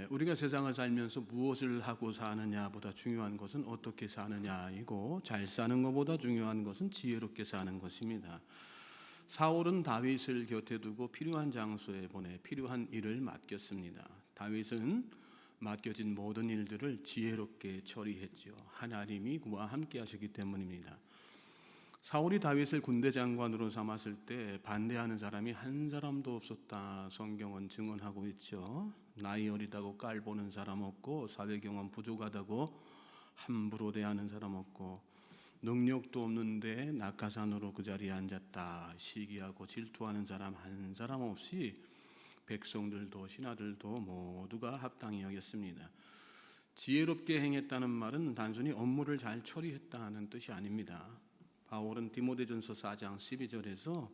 우리가 세상을 살면서 무엇을 하고 사느냐보다 중요한 것은 어떻게 사느냐이고, 잘 사는 것보다 중요한 것은 지혜롭게 사는 것입니다. 사울은 다윗을 곁에 두고 필요한 장소에 보내 필요한 일을 맡겼습니다. 다윗은 맡겨진 모든 일들을 지혜롭게 처리했지요. 하나님이 그와 함께 하셨기 때문입니다. 사울이 다윗을 군대 장관으로 삼았을 때 반대하는 사람이 한 사람도 없었다, 성경은 증언하고 있죠. 나이 어리다고 깔보는 사람 없고, 사회 경험 부족하다고 함부로 대하는 사람 없고, 능력도 없는데 낙하산으로 그 자리에 앉았다 시기하고 질투하는 사람 한 사람 없이 백성들도 신하들도 모두가 합당히 여겼습니다. 지혜롭게 행했다는 말은 단순히 업무를 잘 처리했다는 뜻이 아닙니다. 바울은 디모데전서 4장 12절에서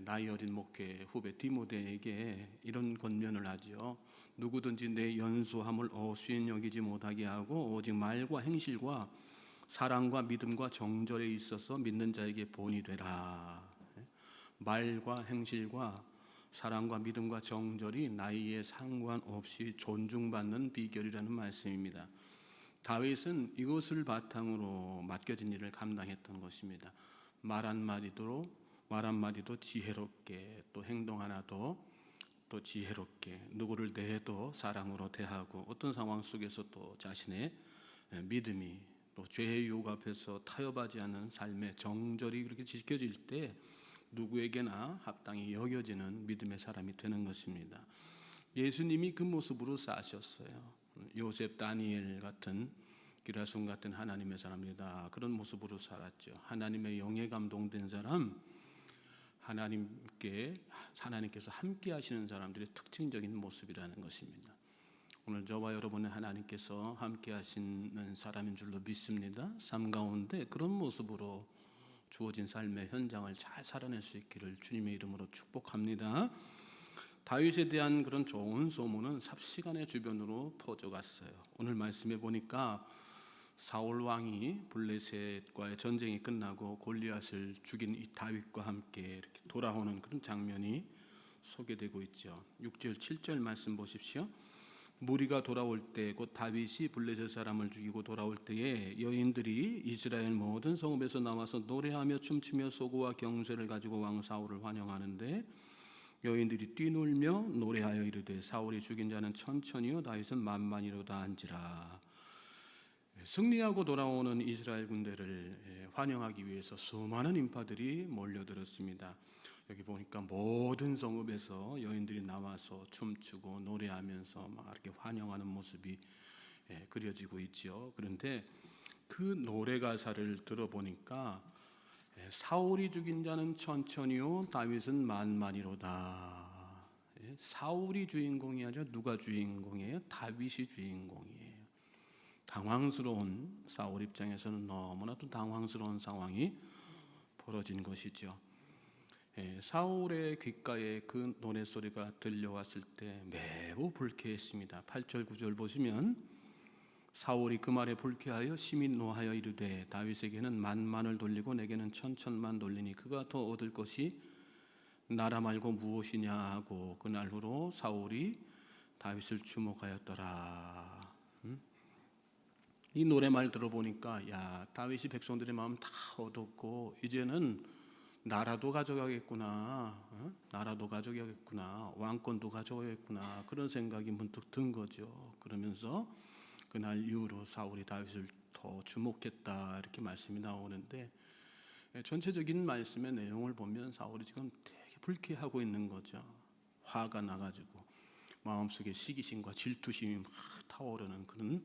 나이 어린 목회 후배 디모데에게 이런 권면을 하죠. 누구든지 내 연소함을 어수인 여기지 못하게 하고 오직 말과 행실과 사랑과 믿음과 정절에 있어서 믿는 자에게 본이 되라. 말과 행실과 사랑과 믿음과 정절이 나이에 상관없이 존중받는 비결이라는 말씀입니다. 다윗은 이것을 바탕으로 맡겨진 일을 감당했던 것입니다. 말 한마디도 지혜롭게, 또 행동 하나도 또 지혜롭게, 누구를 대해도 사랑으로 대하고, 어떤 상황 속에서 또 자신의 믿음이 또 죄의 유혹 앞에서 타협하지 않는 삶의 정절이 그렇게 지켜질 때 누구에게나 합당히 여겨지는 믿음의 사람이 되는 것입니다. 예수님이 그 모습으로 사셨어요. 요셉, 다니엘 같은, 기라손 같은 하나님의 사람이다, 그런 모습으로 살았죠. 하나님의 영에 감동된 사람, 하나님께서 함께 하시는 사람들의 특징적인 모습이라는 것입니다. 오늘 저와 여러분은 하나님께서 함께 하시는 사람인 줄로 믿습니다. 삶 가운데 그런 모습으로 주어진 삶의 현장을 잘 살아낼 수 있기를 주님의 이름으로 축복합니다. 다윗에 대한 그런 좋은 소문은 삽시간에 주변으로 퍼져갔어요. 오늘 말씀해 보니까 사울 왕이 블레셋과의 전쟁이 끝나고 골리앗을 죽인 이 다윗과 함께 이렇게 돌아오는 그런 장면이 소개되고 있죠. 6절 7절 말씀 보십시오. 무리가 돌아올 때, 곧 다윗이 블레셋 사람을 죽이고 돌아올 때에 여인들이 이스라엘 모든 성읍에서 나와서 노래하며 춤추며 소고와 경쇠를 가지고 왕 사울을 환영하는데, 여인들이 뛰놀며 노래하여 이르되 사울이 죽인 자는 천천히요 다윗은 만만이로다 한지라. 승리하고 돌아오는 이스라엘 군대를 환영하기 위해서 수많은 인파들이 몰려들었습니다. 여기 보니까 모든 성읍에서 여인들이 나와서 춤추고 노래하면서 막 이렇게 환영하는 모습이 그려지고 있죠. 그런데 그 노래 가사를 들어보니까 사울이 죽인 자는 천천히요 다윗은 만만이로다. 사울이 주인공이 아니라 누가 주인공이에요? 다윗이 주인공이에요. 당황스러운 사울 입장에서는 너무나도 당황스러운 상황이 벌어진 것이죠. 사울의 귓가에 그 노래소리가 들려왔을 때 매우 불쾌했습니다. 8절 9절 보시면 사울이 그 말에 불쾌하여 심히 노하여 이르되 다윗에게는 만만을 돌리고 내게는 천천만 돌리니 그가 더 얻을 것이 나라 말고 무엇이냐 하고 그날 후로 사울이 다윗을 주목하였더라. 이 노래말 들어보니까 야, 다윗이 백성들의 마음 다 얻었고 이제는 나라도 가져가겠구나, 나라도 가져가겠구나, 왕권도 가져가겠구나, 그런 생각이 문득 든 거죠. 그러면서 그날 이후로 사울이 다윗을 더 주목했다 이렇게 말씀이 나오는데, 전체적인 말씀의 내용을 보면 사울이 지금 되게 불쾌하고 있는 거죠. 화가 나가지고 마음속에 시기심과 질투심이 막 타오르는 그런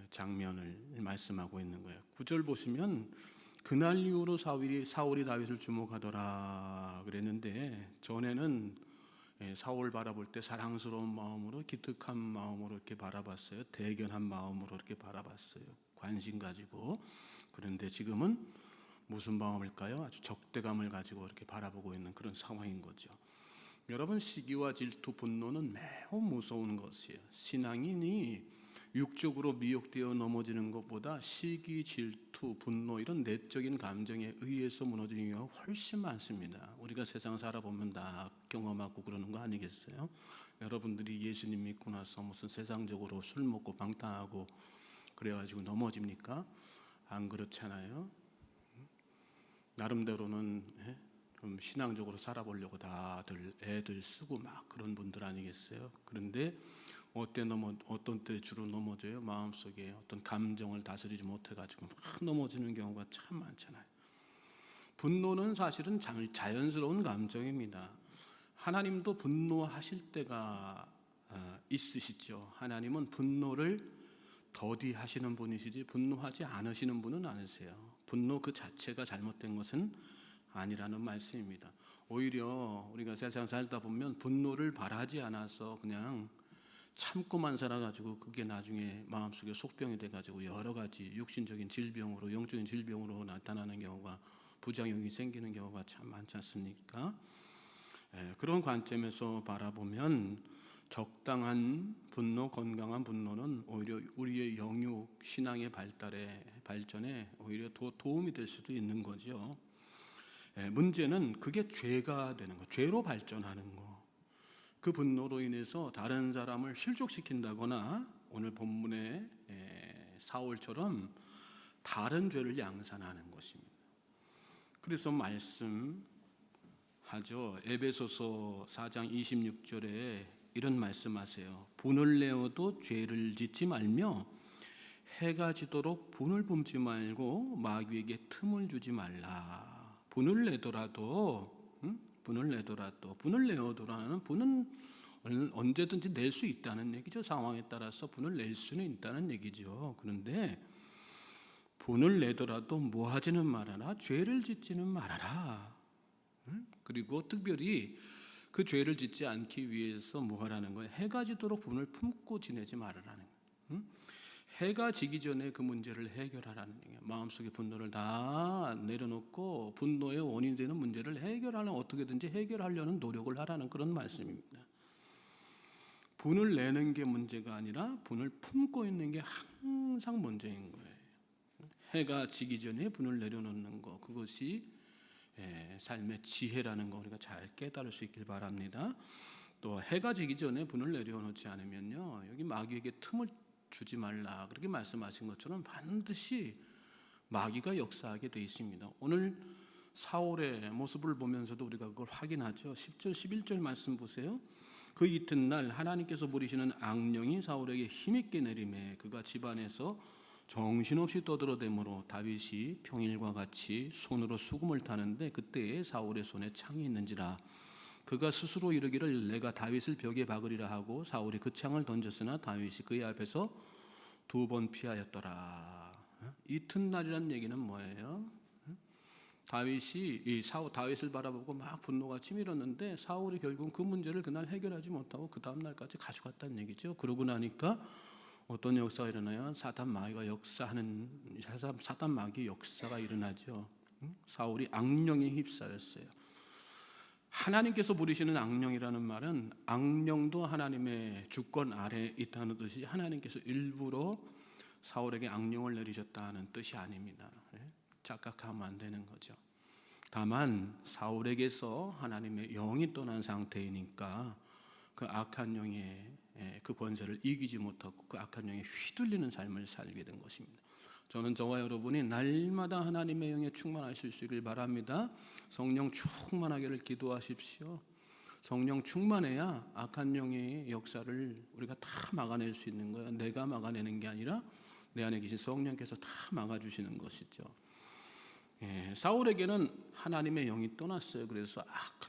장면을 말씀하고 있는 거예요. 9절 보시면 그날 이후로 사울이 다윗을 주목하더라 그랬는데, 전에는 사울 바라볼 때 사랑스러운 마음으로, 기특한 마음으로 이렇게 바라봤어요. 대견한 마음으로 이렇게 바라봤어요. 관심 가지고. 그런데 지금은 무슨 마음일까요? 아주 적대감을 가지고 이렇게 바라보고 있는 그런 상황인 거죠. 여러분, 시기와 질투, 분노는 매우 무서운 것이에요. 신앙인이 육적으로 미혹되어 넘어지는 것보다 시기, 질투, 분노 이런 내적인 감정에 의해서 무너지는 경우가 훨씬 많습니다. 우리가 세상 살아보면 다 경험하고 그러는 거 아니겠어요? 여러분들이 예수님 믿고 나서 무슨 세상적으로 술 먹고 방탕하고 그래가지고 넘어집니까? 안 그렇잖아요. 나름대로는 좀 신앙적으로 살아보려고 다들 애들 쓰고 막 그런 분들 아니겠어요? 그런데 어떤 때 주로 넘어져요? 마음속에 어떤 감정을 다스리지 못해가지고 막 넘어지는 경우가 참 많잖아요. 분노는 사실은 자연스러운 감정입니다. 하나님도 분노하실 때가 있으시죠. 하나님은 분노를 더디하시는 분이시지 분노하지 않으시는 분은 아니세요. 분노 그 자체가 잘못된 것은 아니라는 말씀입니다. 오히려 우리가 세상 살다 보면 분노를 바라지 않아서 그냥 참고만 살아가지고 그게 나중에 마음속에 속병이 돼가지고 여러 가지 육신적인 질병으로 영적인 질병으로 나타나는 경우가 부작용이 생기는 경우가 참 많지 않습니까? 그런 관점에서 바라보면 적당한 분노, 건강한 분노는 오히려 우리의 영육, 신앙의 발전에 오히려 더 도움이 될 수도 있는 거죠. 문제는 그게 죄가 되는 거, 죄로 발전하는 거. 그 분노로 인해서 다른 사람을 실족시킨다거나 오늘 본문의 사울처럼 다른 죄를 양산하는 것입니다. 그래서 말씀하죠. 에베소서 4장 26절에 이런 말씀하세요. 분을 내어도 죄를 짓지 말며 해가 지도록 분을 뿜지 말고 마귀에게 틈을 주지 말라. 분을 내더라도 분을 내어도라는 분은 언제든지 낼 수 있다는 얘기죠. 상황에 따라서 분을 낼 수는 있다는 얘기죠. 그런데 분을 내더라도 뭐하지는 말아라. 죄를 짓지는 말아라. 그리고 특별히 그 죄를 짓지 않기 위해서 뭐하라는 거예요? 해가 지도록 분을 품고 지내지 말아라는 거예요. 해가 지기 전에 그 문제를 해결하라는 얘기예요. 마음속에 분노를 다 내려놓고 분노의 원인이 되는 문제를 어떻게든지 해결하려는 노력을 하라는 그런 말씀입니다. 분을 내는 게 문제가 아니라 분을 품고 있는 게 항상 문제인 거예요. 해가 지기 전에 분을 내려놓는 거, 그것이 삶의 지혜라는 거 우리가 잘 깨달을 수 있길 바랍니다. 또 해가 지기 전에 분을 내려놓지 않으면요, 여기 마귀에게 틈을 주지 말라 그렇게 말씀하신 것처럼 반드시 마귀가 역사하게 되어 있습니다. 오늘 사울의 모습을 보면서도 우리가 그걸 확인하죠. 10절 11절 말씀 보세요. 그 이튿날 하나님께서 부리시는 악령이 사울에게 힘있게 내림에 그가 집안에서 정신없이 떠들어대므로 다윗이 평일과 같이 손으로 수금을 타는데 그때에 사울의 손에 창이 있는지라. 그가 스스로 이르기를 내가 다윗을 벽에 박으리라 하고 사울이 그 창을 던졌으나 다윗이 그의 앞에서 2번 피하였더라. 이튿날이란 얘기는 뭐예요? 다윗을 바라보고 막 분노가 치밀었는데 사울이 결국 그 문제를 그날 해결하지 못하고 그 다음 날까지 가져갔다는 얘기죠. 그러고 나니까 어떤 역사가 일어나요? 사단 마귀의 역사가 일어나죠. 사울이 악령에 휩싸였어요. 하나님께서 부리시는 악령이라는 말은 악령도 하나님의 주권 아래에 있다는 뜻이 하나님께서 일부러 사울에게 악령을 내리셨다는 뜻이 아닙니다. 착각하면 안 되는 거죠. 다만 사울에게서 하나님의 영이 떠난 상태이니까 그 악한 영의 그 권세를 이기지 못하고 그 악한 영에 휘둘리는 삶을 살게 된 것입니다. 저는 저와 여러분이 날마다 하나님의 영에 충만하실 수 있길 바랍니다. 성령 충만하기를 기도하십시오. 성령 충만해야 악한 영의 역사를 우리가 다 막아낼 수 있는 거예요. 내가 막아내는 게 아니라 내 안에 계신 성령께서 다 막아주시는 것이죠. 사울에게는 하나님의 영이 떠났어요. 그래서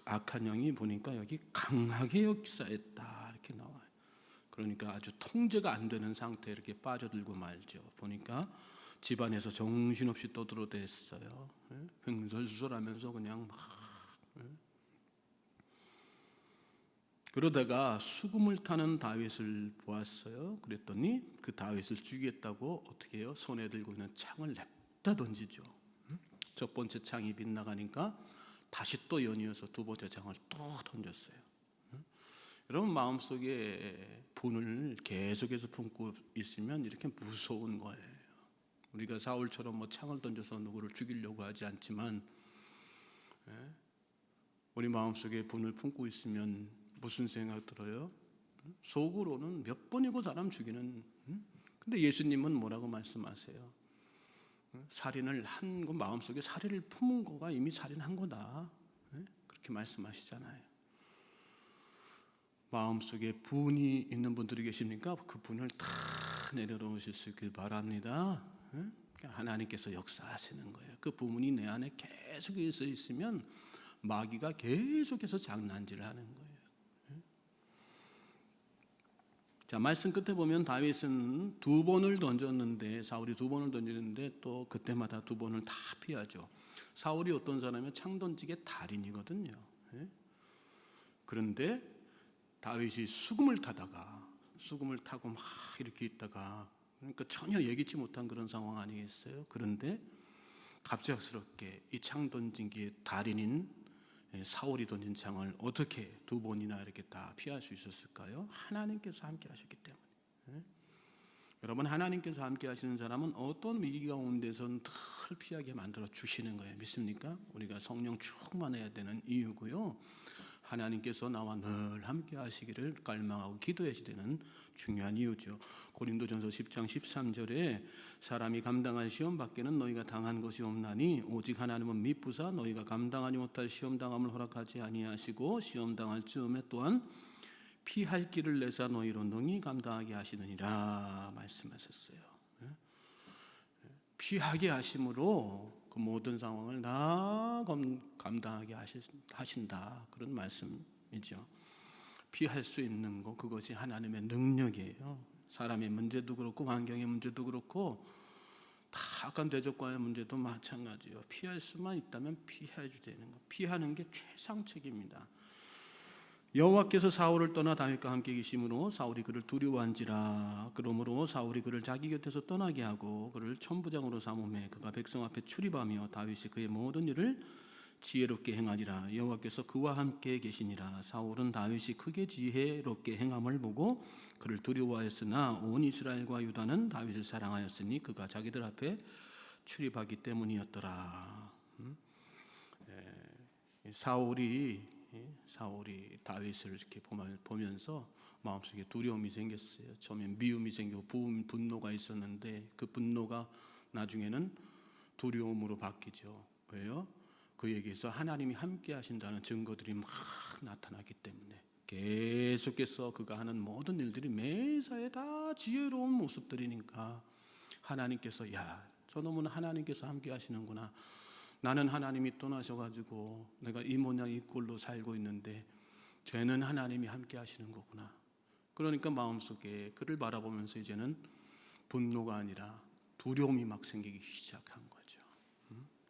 악한 영이 보니까 여기 강하게 역사했다 이렇게 나와요. 그러니까 아주 통제가 안 되는 상태에 이렇게 빠져들고 말죠. 보니까 집안에서 정신없이 떠들어댔어요. 흥설수설하면서 그냥 막. 그러다가 수금을 타는 다윗을 보았어요. 그랬더니 그 다윗을 죽이겠다고 어떻게 해요? 손에 들고 있는 창을 냅다 던지죠. 첫 번째 창이 빗나가니까 다시 또 연이어서 두 번째 창을 또 던졌어요. 여러분 마음속에 분을 계속해서 품고 있으면 이렇게 무서운 거예요. 우리가 사울처럼 뭐 창을 던져서 누구를 죽이려고 하지 않지만 우리 마음속에 분을 품고 있으면 무슨 생각 들어요? 속으로는 몇 번이고 사람 죽이는. 근데 예수님은 뭐라고 말씀하세요? 살인을 한 거, 마음속에 살인을 품은 거가 이미 살인한 거다. 그렇게 말씀하시잖아요. 마음속에 분이 있는 분들이 계십니까? 그 분을 다 내려놓으실 수 있길 바랍니다. 하나님께서 역사하시는 거예요. 그 부분이 내 안에 계속해서 있으면 마귀가 계속해서 장난질을 하는 거예요. 자, 말씀 끝에 보면 다윗은 2번을 던졌는데, 사울이 2번을 던지는데 또 그때마다 2번을 다 피하죠. 사울이 어떤 사람이면 창던직의 달인이거든요. 그런데 다윗이 수금을 타고 막 이렇게 있다가, 그러니까 전혀 예기치 못한 그런 상황 아니겠어요? 그런데 갑작스럽게 이 창던직의 달인인 사울이 던진 창을 어떻게 2번이나 이렇게 다 피할 수 있었을까요? 하나님께서 함께 하셨기 때문에. 여러분, 하나님께서 함께 하시는 사람은 어떤 위기 가운데서는 늘 피하게 만들어 주시는 거예요. 믿습니까? 우리가 성령 충만해야 되는 이유고요. 하나님께서 나와 늘 함께 하시기를 갈망하고 기도해야 되는 중요한 이유죠. 고린도전서 10장 13절에 사람이 감당할 시험 밖에는 너희가 당한 것이 없나니 오직 하나님은 미쁘사 너희가 감당하지 못할 시험 당함을 허락하지 아니하시고 시험 당할 즈음에 또한 피할 길을 내사 너희로 능히 감당하게 하시느니라 말씀하셨어요. 피하게 하심으로 그 모든 상황을 다 감당하게 하신다, 그런 말씀이죠. 피할 수 있는 것, 그것이 하나님의 능력이에요. 사람의 문제도 그렇고 환경의 문제도 그렇고 다 악한 대적과의 문제도 마찬가지예요. 피할 수만 있다면 피해야 되는 것, 피하는 게 최상책입니다. 여호와께서 사울을 떠나 다윗과 함께 계심으로 사울이 그를 두려워한지라. 그러므로 사울이 그를 자기 곁에서 떠나게 하고 그를 천부장으로 삼음해 그가 백성 앞에 출입하며 다윗이 그의 모든 일을 지혜롭게 행하니라. 여호와께서 그와 함께 계시니라. 사울은 다윗이 크게 지혜롭게 행함을 보고 그를 두려워하였으나 온 이스라엘과 유다는 다윗을 사랑하였으니 그가 자기들 앞에 출입하기 때문이었더라. 사울이 다윗을 이렇게 보면서 마음속에 두려움이 생겼어요. 처음엔 미움이 생기고 분노가 있었는데 그 분노가 나중에는 두려움으로 바뀌죠. 왜요? 그에게서 하나님이 함께 하신다는 증거들이 막 나타나기 때문에 계속해서 그가 하는 모든 일들이 매사에 다 지혜로운 모습들이니까 하나님께서, 야, 저놈은 하나님께서 함께 하시는구나. 나는 하나님이 떠나셔가지고 내가 이 모양 이 꼴로 살고 있는데 쟤는 하나님이 함께 하시는 거구나. 그러니까 마음속에 그를 바라보면서 이제는 분노가 아니라 두려움이 막 생기기 시작한 거죠.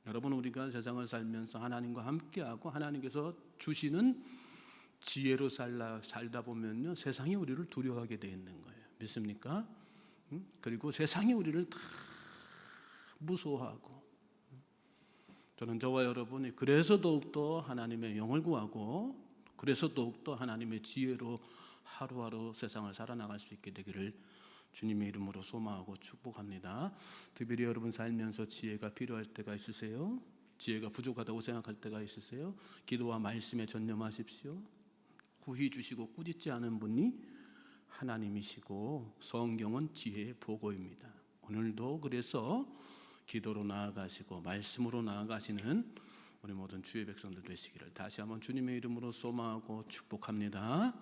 여러분, 우리가 세상을 살면서 하나님과 함께하고 하나님께서 주시는 지혜로 살다 보면요, 세상이 우리를 두려워하게 돼 있는 거예요. 믿습니까? 그리고 세상이 우리를 다 무서워하고, 저는 저와 여러분이 그래서 더욱더 하나님의 영을 구하고 그래서 더욱더 하나님의 지혜로 하루하루 세상을 살아나갈 수 있게 되기를 주님의 이름으로 소망하고 축복합니다. 특별히 여러분 살면서 지혜가 필요할 때가 있으세요? 지혜가 부족하다고 생각할 때가 있으세요? 기도와 말씀에 전념하십시오. 구히 주시고 꾸짖지 않은 분이 하나님이시고 성경은 지혜의 보고입니다. 오늘도 그래서 기도로 나아가시고 말씀으로 나아가시는 우리 모든 주의 백성들 되시기를 다시 한번 주님의 이름으로 소망하고 축복합니다.